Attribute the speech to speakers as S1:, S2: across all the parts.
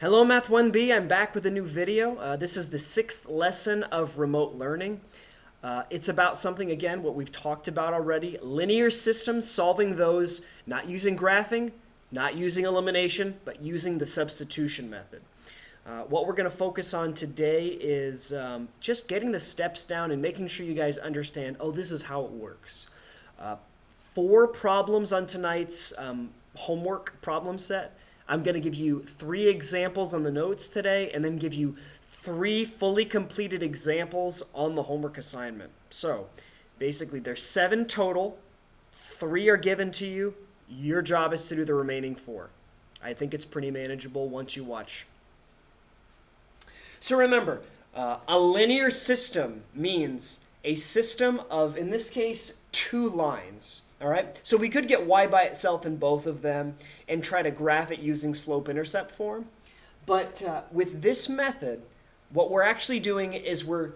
S1: Hello Math 1B, I'm back with a new video. This is the 6th lesson of remote learning. It's about something, again, what we've talked about already, linear systems, solving those not using graphing, not using elimination, but using the substitution method. What we're going to focus on today is just getting the steps down and making sure you guys understand, oh, this is how it works. 4 problems on tonight's homework problem set. I'm going to give you 3 examples on the notes today and then give you 3 fully completed examples on the homework assignment. So basically there's 7 total, 3 are given to you. Your job is to do the remaining 4. I think it's pretty manageable once you watch. So remember, a linear system means a system of, in this case, 2 lines. All right, so we could get y by itself in both of them and try to graph it using slope-intercept form. But with this method, what we're actually doing is we're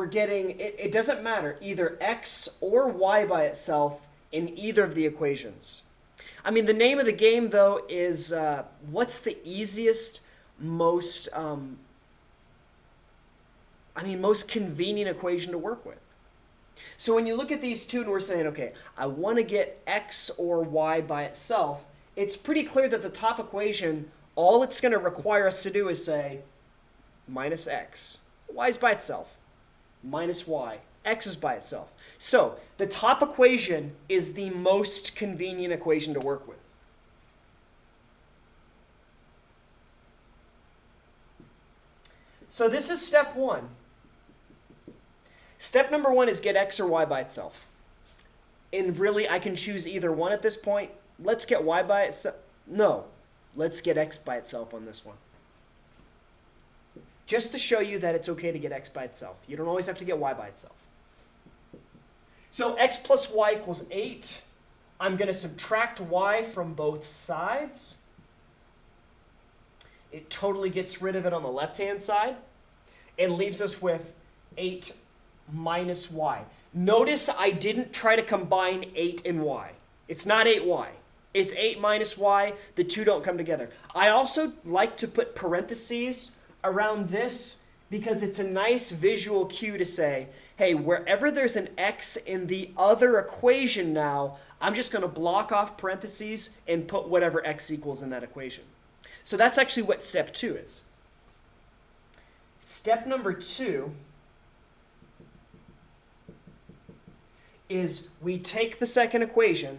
S1: getting, it doesn't matter, either x or y by itself in either of the equations. I mean, the name of the game, though, is what's the easiest, most convenient equation to work with. So when you look at these two and we're saying, okay, I want to get x or y by itself, it's pretty clear that the top equation, all it's going to require us to do is say minus x. Y is by itself. Minus y. X is by itself. So the top equation is the most convenient equation to work with. So this is step 1. Step number 1 is get x or y by itself. And really, I can choose either one at this point. Let's get y by itself. No, let's get x by itself on this one. Just to show you that it's okay to get x by itself. You don't always have to get y by itself. So x plus y equals 8. I'm going to subtract y from both sides. It totally gets rid of it on the left-hand side and leaves us with 8 minus y. Notice I didn't try to combine 8 and y. It's not 8y. It's 8 minus y. The two don't come together. I also like to put parentheses around this because it's a nice visual cue to say, hey, wherever there's an x in the other equation now, I'm just going to block off parentheses and put whatever x equals in that equation. So that's actually what step 2 is. Step number 2 is we take the second equation,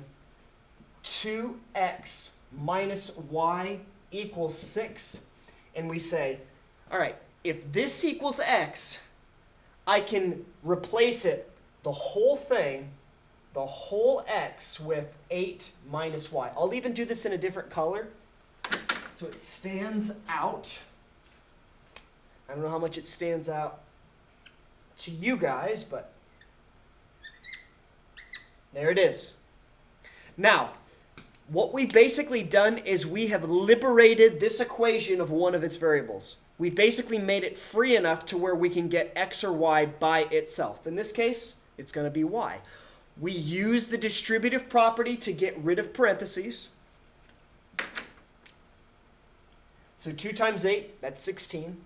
S1: 2x minus y equals 6, and we say, all right, if this equals x, I can replace it, the whole thing, the whole x, with 8 minus y. I'll even do this in a different color so it stands out. I don't know how much it stands out to you guys, but there it is. Now, what we've basically done is we have liberated this equation of one of its variables. We basically made it free enough to where we can get x or y by itself. In this case, it's going to be y. We use the distributive property to get rid of parentheses. So 2 times 8, that's 16.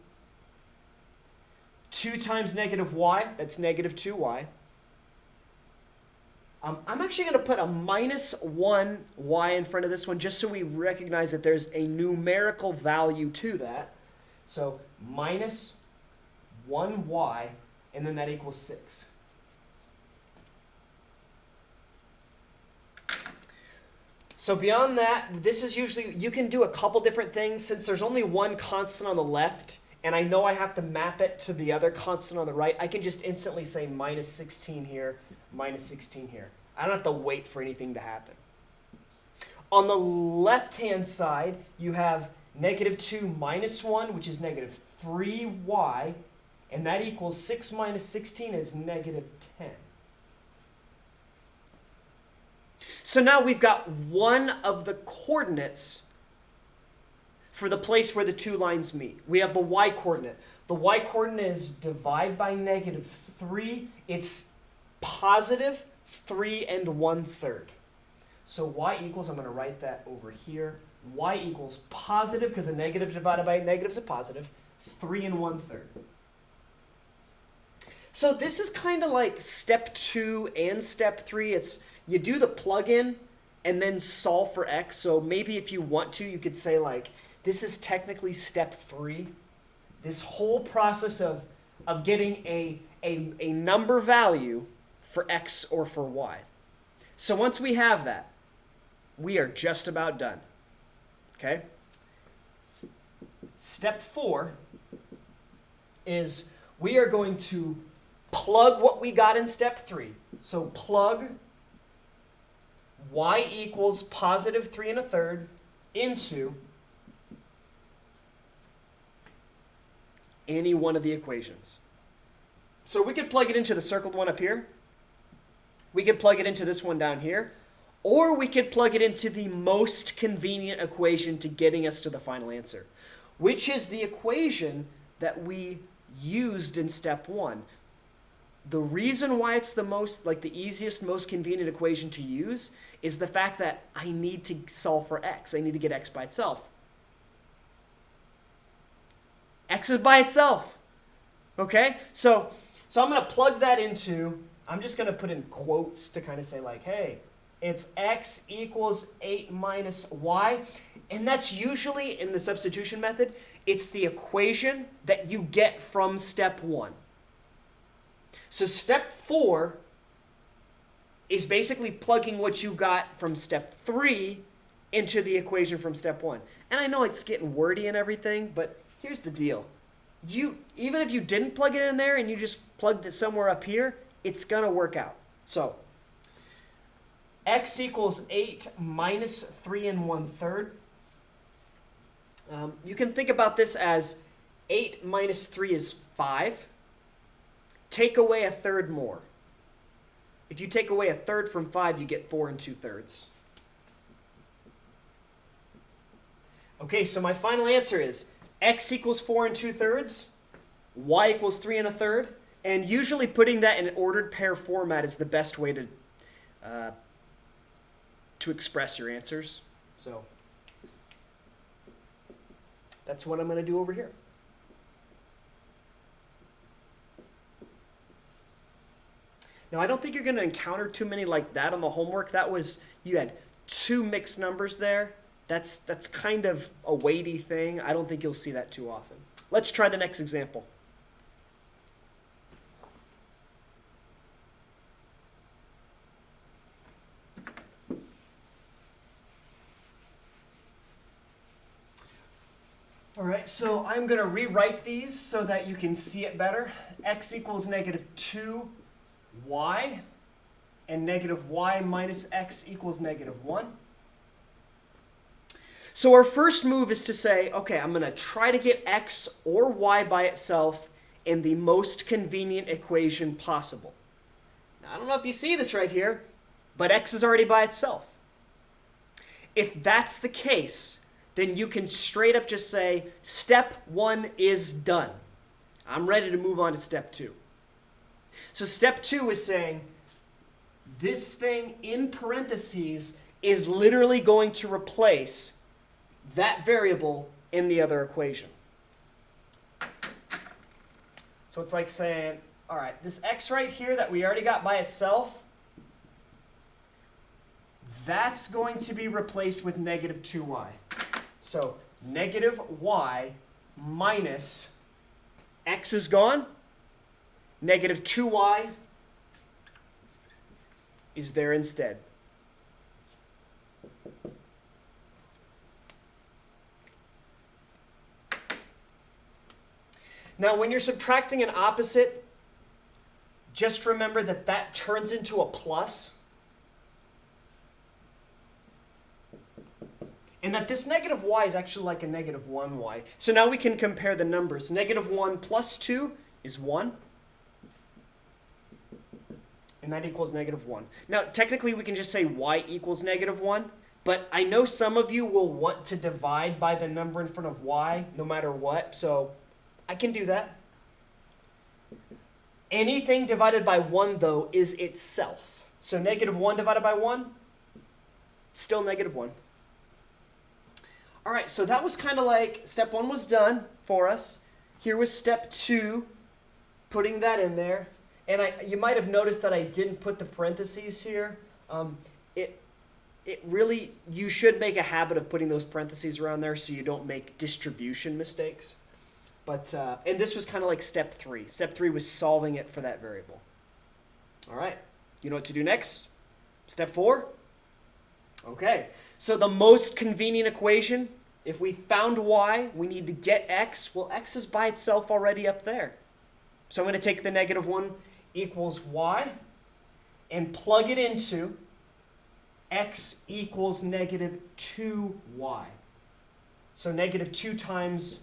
S1: 2 times negative y, that's negative 2y. I'm actually going to put a minus 1y in front of this one just so we recognize that there's a numerical value to that. So minus 1y, and then that equals 6. So beyond that, this is usually, you can do a couple different things. Since there's only one constant on the left, and I know I have to map it to the other constant on the right, I can just instantly say minus 16 here, minus 16 here. I don't have to wait for anything to happen. On the left-hand side, you have negative 2 minus 1, which is negative 3y, and that equals 6 minus 16 is negative 10. So now we've got one of the coordinates for the place where the 2 lines meet. We have the y-coordinate. The y-coordinate is divide by negative 3. It's positive 3 1/3. So y equals, I'm going to write that over here, y equals positive, because a negative divided by a negative is a positive, 3 1/3. So this is kind of like step 2 and step 3. It's you do the plug-in and then solve for x. So maybe if you want to, you could say like, this is technically step 3. This whole process of getting a number value for x or for y. So once we have that, we are just about done. Okay? Step 4 is we are going to plug what we got in step 3. So plug y equals positive 3 1/3 into any one of the equations. So we could plug it into the circled one up here. We could plug it into this one down here. Or we could plug it into the most convenient equation to getting us to the final answer, which is the equation that we used in step 1. The reason why it's the most, like the easiest, most convenient equation to use is the fact that I need to solve for x. I need to get x by itself. X is by itself. Okay? So I'm going to plug that into, I'm just going to put in quotes to kind of say like, hey, it's x equals 8 minus y. And that's usually, in the substitution method, it's the equation that you get from step 1. So step 4 is basically plugging what you got from step 3 into the equation from step 1. And I know it's getting wordy and everything, but here's the deal. Even if you didn't plug it in there and you just plugged it somewhere up here, it's going to work out. So x equals 8 minus 3 1/3. You can think about this as 8 minus 3 is 5. Take away 1/3 more. If you take away 1/3 from 5, you get 4 2/3. Okay, so my final answer is x equals 4 2/3, y equals 3 1/3, and usually putting that in an ordered pair format is the best way to express your answers. So that's what I'm going to do over here. Now, I don't think you're going to encounter too many like that on the homework. You had 2 mixed numbers there. That's kind of a weighty thing. I don't think you'll see that too often. Let's try the next example. All right, so I'm going to rewrite these so that you can see it better. X equals negative 2y, and negative y minus x equals negative 1. So our first move is to say, okay, I'm going to try to get x or y by itself in the most convenient equation possible. Now, I don't know if you see this right here, but x is already by itself. If that's the case, then you can straight up just say, step 1 is done. I'm ready to move on to step 2. So step 2 is saying, this thing in parentheses is literally going to replace that variable in the other equation. So it's like saying, all right, this x right here that we already got by itself, that's going to be replaced with negative 2y. So negative y minus x is gone. Negative 2y is there instead. Now, when you're subtracting an opposite, just remember that that turns into a plus. And that this negative y is actually like a negative 1y. So now we can compare the numbers. Negative 1 plus 2 is 1. And that equals negative 1. Now, technically, we can just say y equals negative 1. But I know some of you will want to divide by the number in front of y no matter what. So I can do that. Anything divided by 1, though, is itself. So negative 1 divided by 1, still negative 1. All right, so that was kind of like step 1 was done for us. Here was step 2, putting that in there. And you might have noticed that I didn't put the parentheses here. It really, you should make a habit of putting those parentheses around there so you don't make distribution mistakes. But and this was kind of like step 3. Step 3 was solving it for that variable. All right, you know what to do next? Step 4? Okay, so the most convenient equation, if we found y, we need to get x. Well, x is by itself already up there. So I'm going to take the negative 1 equals y and plug it into x equals negative 2y. So negative 2 times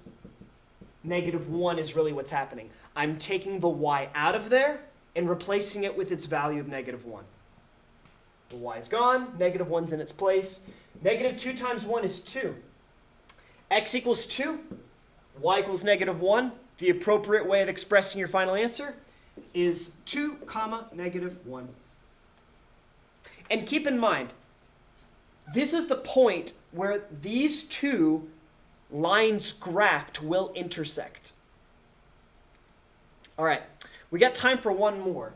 S1: negative 1 is really what's happening. I'm taking the y out of there and replacing it with its value of negative 1. The y is gone, negative 1's in its place. Negative 2 times 1 is 2. X equals 2, y equals negative 1. The appropriate way of expressing your final answer is 2 comma negative 1. And keep in mind, this is the point where these two lines graphed will intersect. All right, we got time for one more.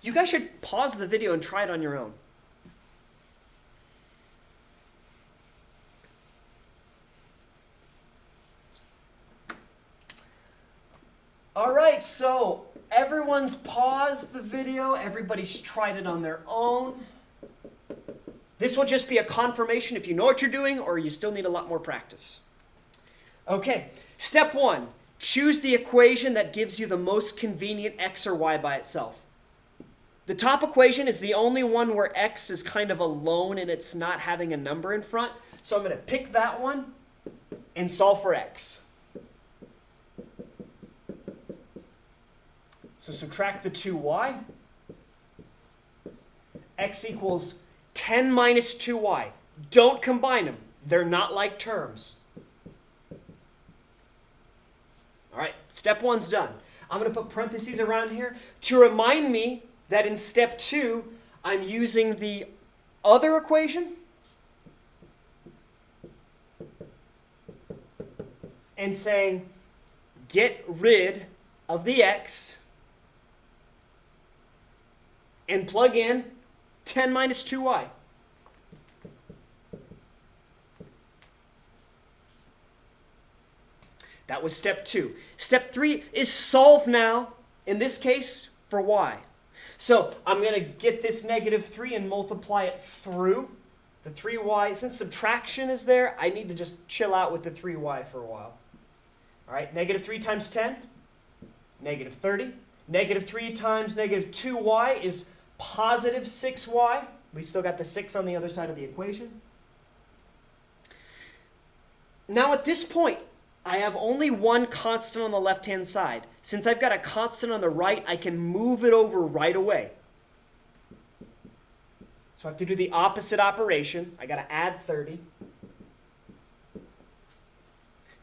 S1: You guys should pause the video and try it on your own. All right, so everyone's paused the video. Everybody's tried it on their own. This will just be a confirmation if you know what you're doing or you still need a lot more practice. Okay, step 1. Choose the equation that gives you the most convenient x or y by itself. The top equation is the only one where x is kind of alone and it's not having a number in front. So I'm going to pick that one and solve for x. So subtract the 2y. X equals 10 minus 2y. Don't combine them. They're not like terms. All right, step 1's done. I'm going to put parentheses around here to remind me that in step 2, I'm using the other equation and saying, get rid of the x and plug in 10 minus 2y. That was step 2. Step 3 is solve now, in this case, for y. So I'm going to get this negative 3 and multiply it through the 3y. Since subtraction is there, I need to just chill out with the 3y for a while. All right, negative 3 times 10, negative 30. Negative 3 times negative 2y is positive 6y. We still got the 6 on the other side of the equation. Now at this point, I have only one constant on the left-hand side. Since I've got a constant on the right, I can move it over right away. So I have to do the opposite operation. I got to add 30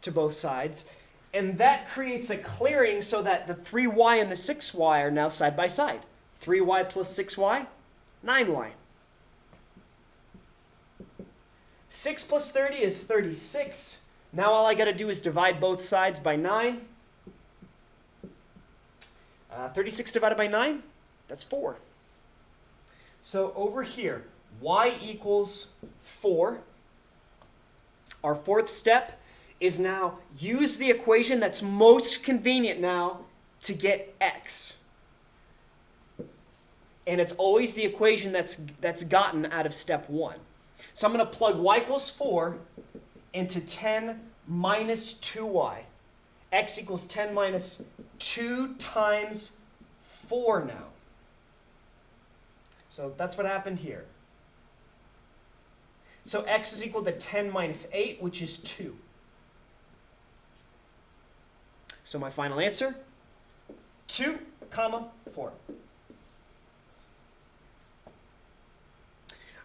S1: to both sides. And that creates a clearing so that the 3y and the 6y are now side by side. 3y plus 6y, 9y. 6 plus 30 is 36. Now all I got to do is divide both sides by 9. 36 divided by 9, that's 4. So over here, y equals 4. Our fourth step is now use the equation that's most convenient now to get x. And it's always the equation that's gotten out of step 1. So I'm going to plug y equals 4 into 10 minus 2y. X equals 10 minus 2 times 4 now. So that's what happened here. So x is equal to 10 minus 8, which is 2. So my final answer, 2, 4.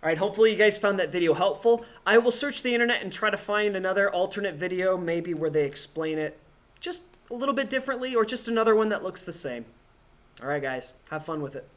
S1: All right, hopefully you guys found that video helpful. I will search the internet and try to find another alternate video, maybe where they explain it just a little bit differently or just another one that looks the same. All right, guys, have fun with it.